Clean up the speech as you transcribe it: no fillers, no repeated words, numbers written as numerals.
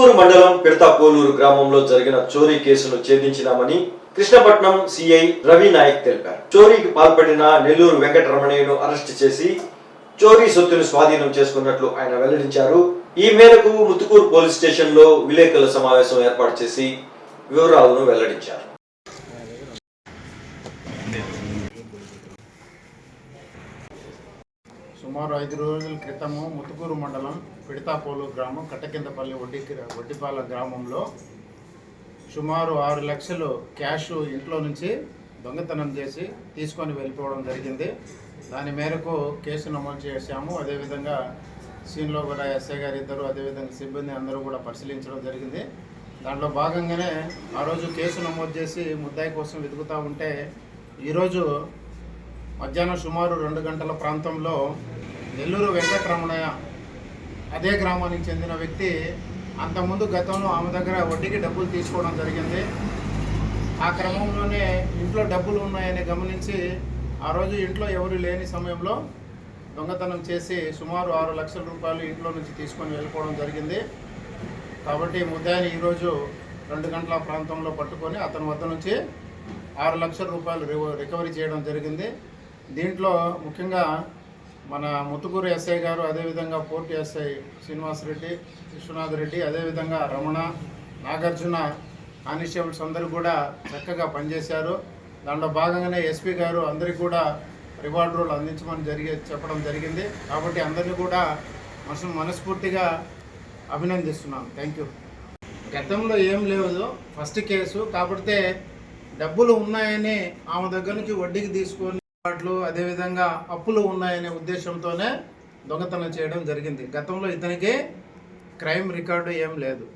ముతుకూరు మండలం పిడతాపోలూరు గ్రామంలో జరిగిన చోరీ కేసును ఛేదించినామని కృష్ణపట్నం సిఐ రవి నాయక్ తెలిపారు. చోరీకి పాల్పడిన నెల్లూరు వెంకటరమణయ్యను అరెస్ట్ చేసి చోరీ సొత్తును స్వాధీనం చేసుకున్నట్లు ఆయన వెల్లడించారు. ఈ మేరకు ముతుకూరు పోలీస్ స్టేషన్ లో విలేకరుల సమావేశం ఏర్పాటు చేసి వివరాలను వెల్లడించారు. సుమారు 5 రోజుల క్రితము ముతుకూరు మండలం పిడతాపోలూరు గ్రామం కట్టకిందపల్లి వడ్డిపాలెం గ్రామంలో సుమారు 6 లక్షలు క్యాష్ ఇంట్లో నుంచి దొంగతనం చేసి తీసుకొని వెళ్ళిపోవడం జరిగింది. దాని మేరకు కేసు నమోదు చేశాము. అదేవిధంగా సీన్లో కూడా ఎస్ఐ గారు ఇద్దరు, అదేవిధంగా సిబ్బంది అందరూ కూడా పరిశీలించడం జరిగింది. దాంట్లో భాగంగానే ఆ రోజు కేసు నమోదు చేసి ముద్దాయి కోసం వెతుకుతూ ఉంటే ఈరోజు మధ్యాహ్నం సుమారు 2 గంటల ప్రాంతంలో నెల్లూరు వెంకటరమణయ్య అదే గ్రామానికి చెందిన వ్యక్తి అంతకుముందు గతంలో ఆమె దగ్గర వడ్డీకి డబ్బులు తీసుకోవడం జరిగింది. ఆ క్రమంలోనే ఇంట్లో డబ్బులు ఉన్నాయని గమనించి ఆ రోజు ఇంట్లో ఎవరు లేని సమయంలో దొంగతనం చేసి సుమారు 6 లక్షల రూపాయలు ఇంట్లో నుంచి తీసుకొని వెళ్ళిపోవడం జరిగింది. కాబట్టి ముద్దాయిని ఈరోజు 2 గంటల ప్రాంతంలో పట్టుకొని అతని వద్ద నుంచి 6 లక్షల రూపాయలు రికవరీ చేయడం జరిగింది. దీంట్లో ముఖ్యంగా మన ముతుకూరు ఎస్ఐ గారు, అదేవిధంగా పోర్టు ఎస్ఐ శ్రీనివాసరెడ్డి, విశ్వనాథ్ రెడ్డి, అదేవిధంగా రమణ, నాగార్జున కానిస్టేబుల్స్ అందరూ కూడా చక్కగా పనిచేశారు. దాంట్లో భాగంగానే ఎస్పీ గారు అందరికీ కూడా రివార్డ్ రోల్ అందించమని చెప్పడం జరిగింది. కాబట్టి అందరినీ కూడా మనస్ఫూర్తిగా అభినందిస్తున్నాను. Thank you. గతంలో ఏం లేదు, ఫస్ట్ కేసు కాబట్టి డబ్బులు ఉన్నాయని ఆమె దగ్గర నుంచి వడ్డీకి తీసుకొని అదేవిధంగా అప్పులు ఉన్నాయనే ఉద్దేశంతోనే దొంగతనం చేయడం జరిగింది. గతంలో ఇతనికి క్రైమ్ రికార్డు ఏం లేదు.